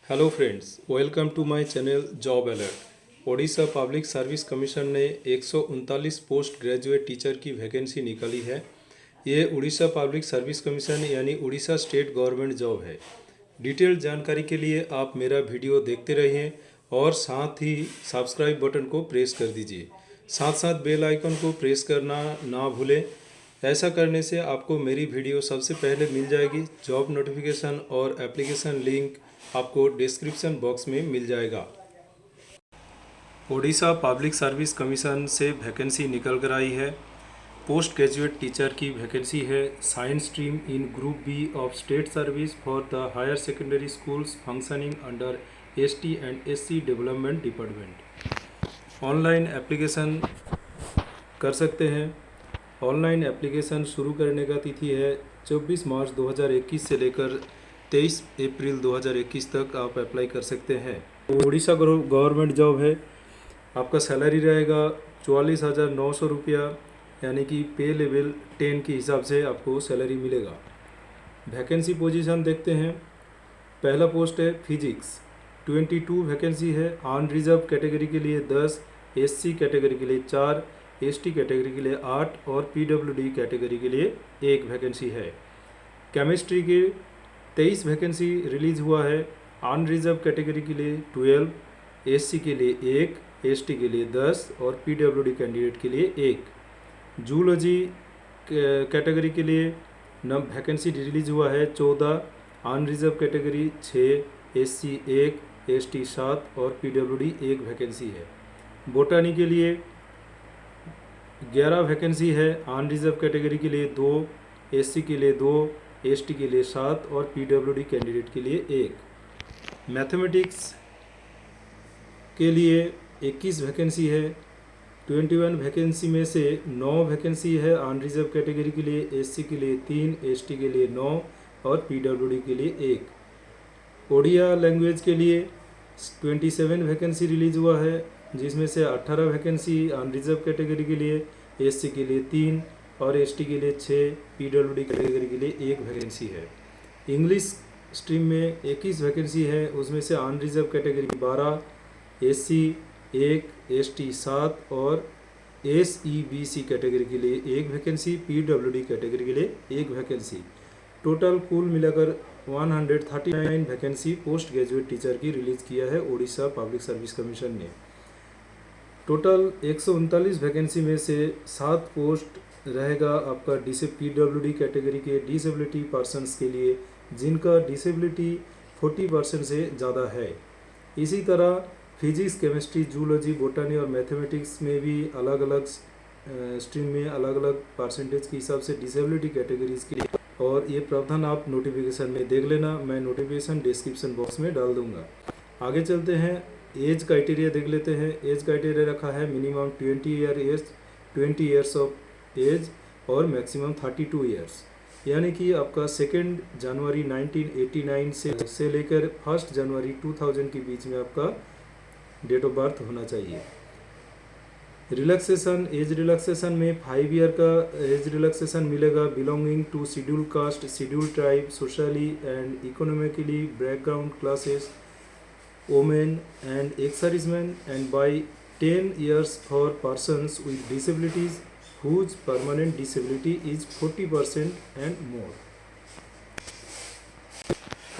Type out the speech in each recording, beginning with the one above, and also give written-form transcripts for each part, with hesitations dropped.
Hello friends, welcome to my channel Job Alert. Odisha public service commission ने 139 post graduate teacher की vacancy निकाली है। ये उड़ीसा पब्लिक सर्विस कमीशन यानी उड़ीसा स्टेट गवर्नमेंट जॉब है। डिटेल जानकारी के लिए आप मेरा वीडियो देखते रहिए और साथ ही सब्सक्राइब बटन को प्रेस कर दीजिए। साथ साथ बेल आइकन को प्रेस करना ना भूलें। ऐसा करने से आपको मेरी वीडियो सबसे पहले मिल जाएगी। जॉब नोटिफिकेशन और एप्लीकेशन लिंक आपको डिस्क्रिप्शन बॉक्स में मिल जाएगा। ओडिशा पब्लिक सर्विस कमीशन से वैकेंसी निकल कर आई है। पोस्ट ग्रेजुएट टीचर की वैकेंसी है। Science stream in group B of state service for the higher secondary schools functioning under ST and SC development department. Online application कर सकते हैं। ऑनलाइन एप्लीकेशन शुरू करने का तिथि है 24 मार्च 2021 से लेकर 23 अप्रैल 2021 तक आप अप्लाई कर सकते हैं। उड़ीसा गवर्नमेंट जॉब है। आपका सैलरी रहेगा 44,900 रुपया, यानी कि पे लेवल 10 के हिसाब से आपको सैलरी मिलेगा। वैकेंसी पोजीशन देखते हैं। पहला पोस्ट है फिजिक्स, 22 वैकेंसी है। अनरिजर्व कैटेगरी के लिए 10, एससी कैटेगरी के लिए 4, एसटी कैटेगरी के लिए 8 और पीडब्ल्यूडी कैटेगरी के लिए 1 वैकेंसी है। केमिस्ट्री के 23 वैकेंसी रिलीज हुआ है। अनरिजर्व कैटेगरी के लिए 12, एससी के लिए 1, एसटी के लिए 10 और पीडब्ल्यूडी कैंडिडेट के लिए 1। जूलॉजी कैटेगरी के लिए वैकेंसी रिलीज हुआ है 14, अनरिजर्व कैटेगरी 6, एससी 1, एसटी 7 और पीडब्ल्यूडी 1 वैकेंसी है। बोटानी के लिए 11 वैकेंसी है। अनरिजर्व कैटेगरी के लिए 2, एससी के लिए 2, एसटी के लिए 7 और पीडब्ल्यूडी कैंडिडेट के लिए 1। मैथमेटिक्स के लिए 21 वैकेंसी है। 21 वैकेंसी में से 9 वैकेंसी है अनरिजर्व कैटेगरी के लिए, एससी के लिए 3, एसटी के लिए 9 और पीडब्ल्यूडी के लिए 1। ओडिया लैंग्वेज के लिए 27 वैकेंसी रिलीज हुआ है, जिसमें से 18 वैकेंसी अनरिजर्व कैटेगरी के लिए, एससी के लिए 3 और एसटी के लिए 6, पीडब्ल्यूडी कैटेगरी के लिए 1 वैकेंसी है। इंग्लिश स्ट्रीम में 21 वैकेंसी है, उसमें से अनरिजर्व कैटेगरी 12, एससी 1, एसटी 7 और एसईबीसी कैटेगरी के लिए 1 वैकेंसी, पीडब्ल्यूडी कैटेगरी के लिए 1 वैकेंसी। टोटल कुल मिलाकर 139 वैकेंसी पोस्ट ग्रेजुएट टीचर की रिलीज किया है उड़ीसा पब्लिक सर्विस कमीशन ने। टोटल 139 वैकेंसी में से 7 पोस्ट रहेगा आपका पीडब्ल्यूडी कैटेगरी के डिसेबिलिटी पर्सनस के लिए, जिनका डिसेबिलिटी 40% से ज़्यादा है। इसी तरह फिजिक्स, केमिस्ट्री, जूलॉजी, बोटानी और मैथमेटिक्स में भी अलग अलग स्ट्रीम में अलग अलग परसेंटेज के हिसाब से डिसेबिलिटी कैटेगरीज के लिए, और ये प्रावधान आप नोटिफिकेशन में देख लेना। मैं नोटिफिकेशन डिस्क्रिप्शन बॉक्स में डाल दूंगा। आगे चलते हैं, एज क्राइटेरिया देख लेते हैं। एज क्राइटेरिया रखा है मिनिमम 20 ईयर्स ऑफ एज और मैक्सिमम 32 ईयर्स, यानी कि आपका 2 जनवरी 1989 से लेकर 1 जनवरी 2000 के बीच में आपका डेट ऑफ बर्थ होना चाहिए। रिलैक्सेशन, एज रिलैक्सेशन में 5 ईयर का एज रिलैक्सेशन मिलेगा belonging to schedule caste, schedule tribe, socially and economically background classes, women and ex-servicemen, and by 10 years for persons with disabilities whose permanent disability is 40% and more।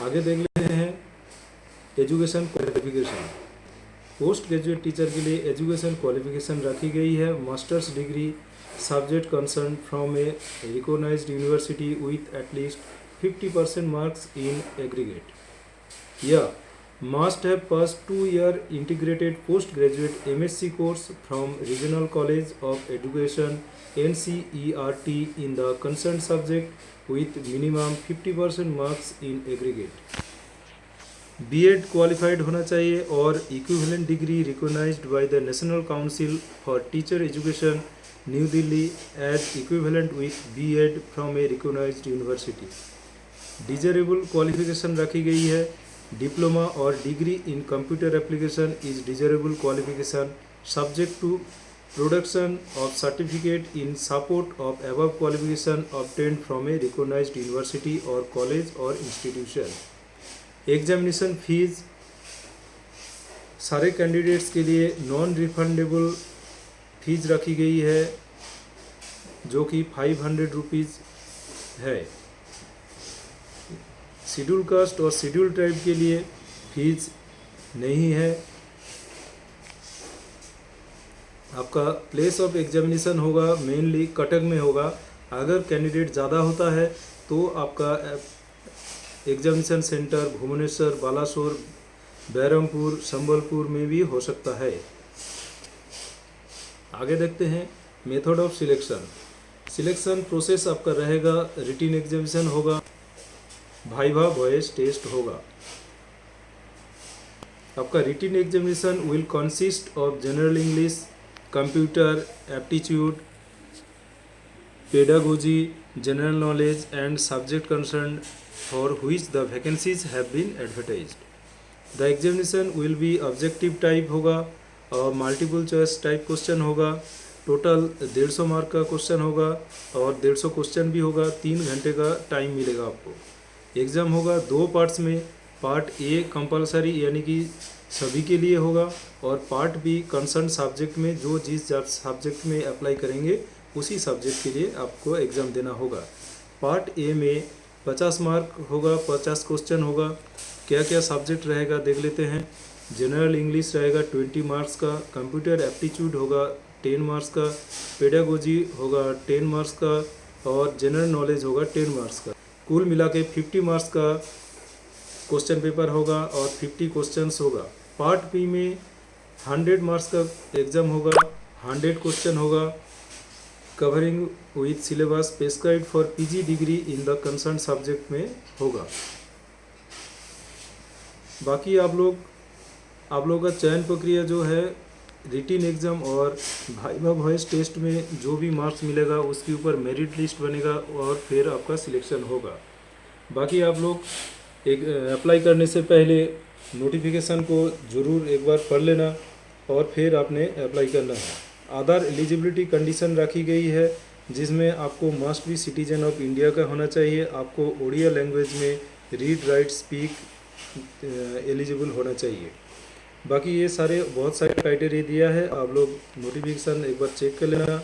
आगे देख लेते हैं education qualification. Post graduate teacher के लिए education qualification रखी गई है masters degree subject concern from a recognised university with at least 50% marks in aggregate, या must have passed 2-year integrated postgraduate MSc course from Regional College of Education NCERT in the concerned subject with minimum 50% marks in aggregate। B.Ed qualified होना चाहिए और equivalent degree recognized by the National Council for Teacher Education New Delhi as equivalent with B.Ed from a recognized university। Desirable qualification रखी गई है। Diploma और degree in computer application is desirable qualification subject to production of certificate in support of above qualification obtained from a recognised university और college और institution. Examination fees सारे candidates के लिए non refundable fees रखी गई है जो कि 500 रुपीज़ है। शेड्यूल कास्ट और शेड्यूल ट्राइब के लिए फीस नहीं है। आपका प्लेस ऑफ एग्जामिनेशन होगा मेनली कटक में होगा। अगर कैंडिडेट ज़्यादा होता है तो आपका एग्जामिनेशन सेंटर भुवनेश्वर, बालासोर, बैरमपुर, संबलपुर में भी हो सकता है। आगे देखते हैं method of selection. Selection process आपका रहेगा, रिटन एग्जामिनेशन होगा, वाइवा वॉइस टेस्ट होगा। आपका written examination will consist of general English, computer aptitude, pedagogy, general knowledge and subject concern for which the vacancies have been advertised. The examination will be objective type होगा और multiple choice type question होगा। Total 150 mark का question होगा और 150 question भी होगा। 3 घंटे का टाइम मिलेगा आपको। एग्ज़ाम होगा 2 पार्ट्स में। पार्ट ए कंपलसरी यानी कि सभी के लिए होगा और पार्ट बी कंसर्न सब्जेक्ट में जो जिस सब्जेक्ट में अप्लाई करेंगे उसी सब्जेक्ट के लिए आपको एग्ज़ाम देना होगा। पार्ट ए में 50 मार्क होगा, 50 क्वेश्चन होगा। क्या क्या सब्जेक्ट रहेगा देख लेते हैं। जनरल इंग्लिश रहेगा 20 मार्क्स का, कंप्यूटर एप्टीट्यूड होगा 10 मार्क्स का, पेडागोजी होगा 10 मार्क्स का और जनरल नॉलेज होगा 10 मार्क्स का। कुल मिला के 50 मार्क्स का क्वेश्चन पेपर होगा और 50 क्वेश्चंस होगा। पार्ट बी में 100 मार्क्स का एग्ज़ाम होगा, 100 क्वेश्चन होगा, covering with syllabus prescribed for PG degree in the concern subject में होगा। बाकी आप लोग का चयन प्रक्रिया जो है रिटन एग्ज़ाम और वाइवा वॉइस टेस्ट में जो भी मार्क्स मिलेगा उसके ऊपर मेरिट लिस्ट बनेगा और फिर आपका सिलेक्शन होगा। बाकी आप लोग अप्लाई करने से पहले नोटिफिकेशन को ज़रूर एक बार पढ़ लेना और फिर आपने अप्लाई करना है। अदर एलिजिबिलिटी कंडीशन रखी गई है जिसमें आपको must be citizen of India का होना चाहिए, आपको ओडिया लैंग्वेज में रीड राइट स्पीक एलिजिबल होना चाहिए। बाकी ये बहुत सारे क्राइटेरिया दिया है, आप लोग नोटिफिकेशन एक बार चेक कर लेना।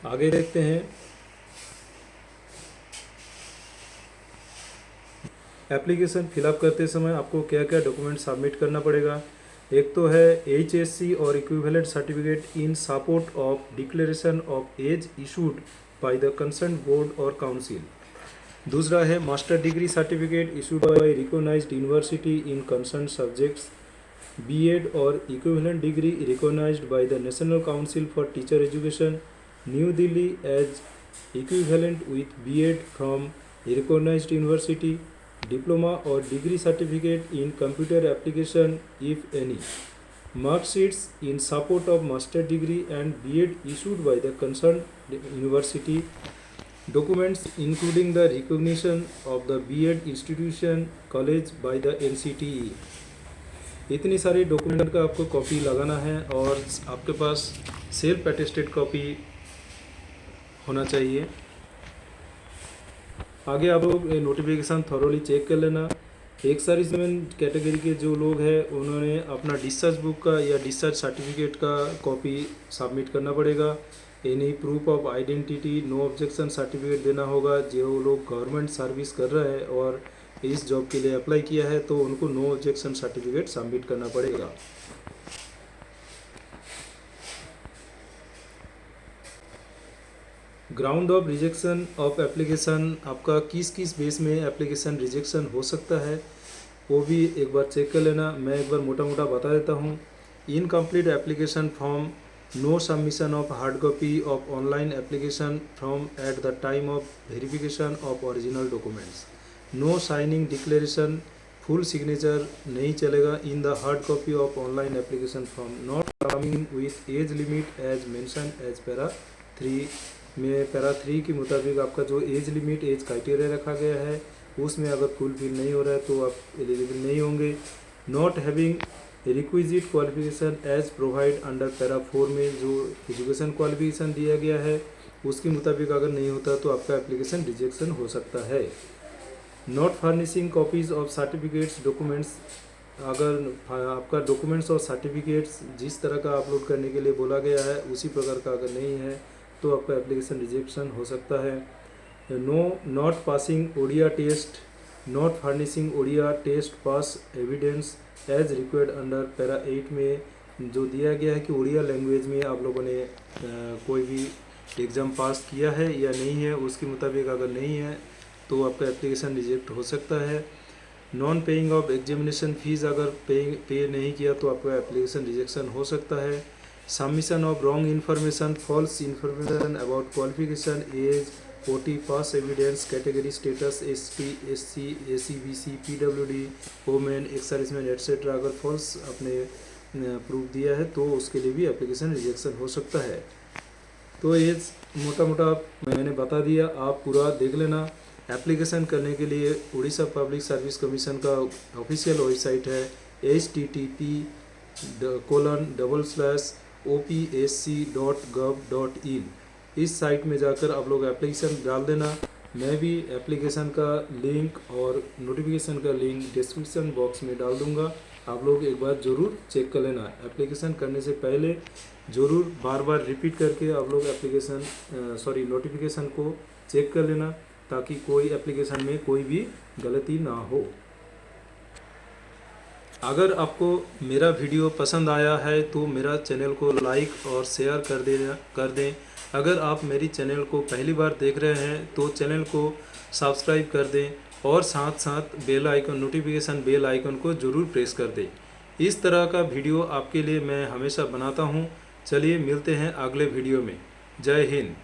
आगे देखते हैं एप्लीकेशन फिलअप करते समय आपको क्या क्या डॉक्यूमेंट सबमिट करना पड़ेगा। एक तो है HSC और equivalent certificate in support of declaration of age issued by the concern board और काउंसिल। दूसरा है master degree certificate issued by recognised university in concern subjects, B.Ed और equivalent degree recognised by the national council for teacher education, new Delhi as equivalent with B.Ed from recognised university, diploma और degree certificate in computer application if any, marksheets in support of master degree and B.Ed issued by the concerned university, documents including the recognition of the B.Ed institution college by the NCTE। इतनी सारी document का आपको copy लगाना है और आपके पास self attested copy होना चाहिए। आगे आप लोग नोटिफिकेशन थॉरोली चेक कर लेना। एक सर्विसमैन कैटेगरी के जो लोग हैं उन्होंने अपना डिस्चार्ज बुक का या डिस्चार्ज सर्टिफिकेट का कॉपी सबमिट करना पड़ेगा। Any proof of identity, no objection certificate देना होगा। जो लोग गवर्नमेंट सर्विस कर रहे हैं और इस जॉब के लिए अप्लाई किया है तो उनको नो ऑब्जेक्शन सर्टिफिकेट सबमिट करना पड़ेगा। Ground of rejection of application, आपका किस किस बेस में एप्लीकेशन रिजेक्शन हो सकता है वो भी एक बार चेक कर लेना। मैं एक बार मोटा मोटा बता देता हूँ। Incomplete application form, no submission of hard copy of online application form at the time of verification of original documents, no signing declaration, full signature नहीं चलेगा in the hard copy of online application form, not coming with age limit as mention as para 3 में। Para 3 के मुताबिक आपका जो as limit, age criteria रखा गया है उसमें अगर फुलफिल नहीं हो रहा है तो आप एलिजिबल नहीं होंगे। Not having requisite qualification as provide under para 4 में जो एजुकेशन क्वालिफिकेशन दिया गया है उसके मुताबिक अगर नहीं होता तो आपका एप्लीकेशन रिजेक्शन हो सकता है। Not furnishing copies of certificates, documents अगर आपका डॉक्यूमेंट्स और सर्टिफिकेट्स जिस तरह का अपलोड करने के लिए बोला गया है उसी प्रकार का अगर नहीं है तो आपका एप्लीकेशन रिजेक्शन हो सकता है। Not passing Odia test, not furnishing Odia test pass evidence as required under para 8 में जो दिया गया है कि ओडिया लैंग्वेज में आप लोगों ने कोई भी एग्ज़ाम पास किया है या नहीं है, उसके मुताबिक अगर नहीं है तो आपका एप्लीकेशन रिजेक्ट हो सकता है। Non paying off examination fees, अगर पे नहीं किया तो आपका एप्लीकेशन रिजेक्शन हो सकता है। Submission of wrong information, false information about qualification, age, OT, pass evidence, category status, ST, SC, AC, BC, PWD, women, ex serviceman etcetera, अगर फॉल्स आपने प्रूफ दिया है तो उसके लिए भी एप्लीकेशन रिजेक्शन हो सकता है। तो ये मोटा मोटा मैंने बता दिया, आप पूरा देख लेना। एप्लीकेशन करने के लिए उड़ीसा पब्लिक सर्विस कमीशन का ऑफिशियल वेबसाइट है http://opsc.gov.in। इस साइट में जाकर आप लोग एप्लीकेशन डाल देना। मैं भी एप्लीकेशन का लिंक और नोटिफिकेशन का लिंक डिस्क्रिप्शन बॉक्स में डाल दूंगा, आप लोग एक बार ज़रूर चेक कर लेना। एप्लीकेशन करने से पहले ज़रूर बार बार रिपीट करके आप लोग नोटिफिकेशन को चेक कर लेना ताकि कोई एप्लीकेशन में कोई भी गलती ना हो। अगर आपको मेरा वीडियो पसंद आया है तो मेरा चैनल को लाइक और शेयर कर दें। अगर आप मेरी चैनल को पहली बार देख रहे हैं तो चैनल को सब्सक्राइब कर दें और साथ साथ bell icon, notification bell icon को ज़रूर प्रेस कर दें। इस तरह का वीडियो आपके लिए मैं हमेशा बनाता हूं। चलिए मिलते हैं अगले वीडियो में। जय हिंद।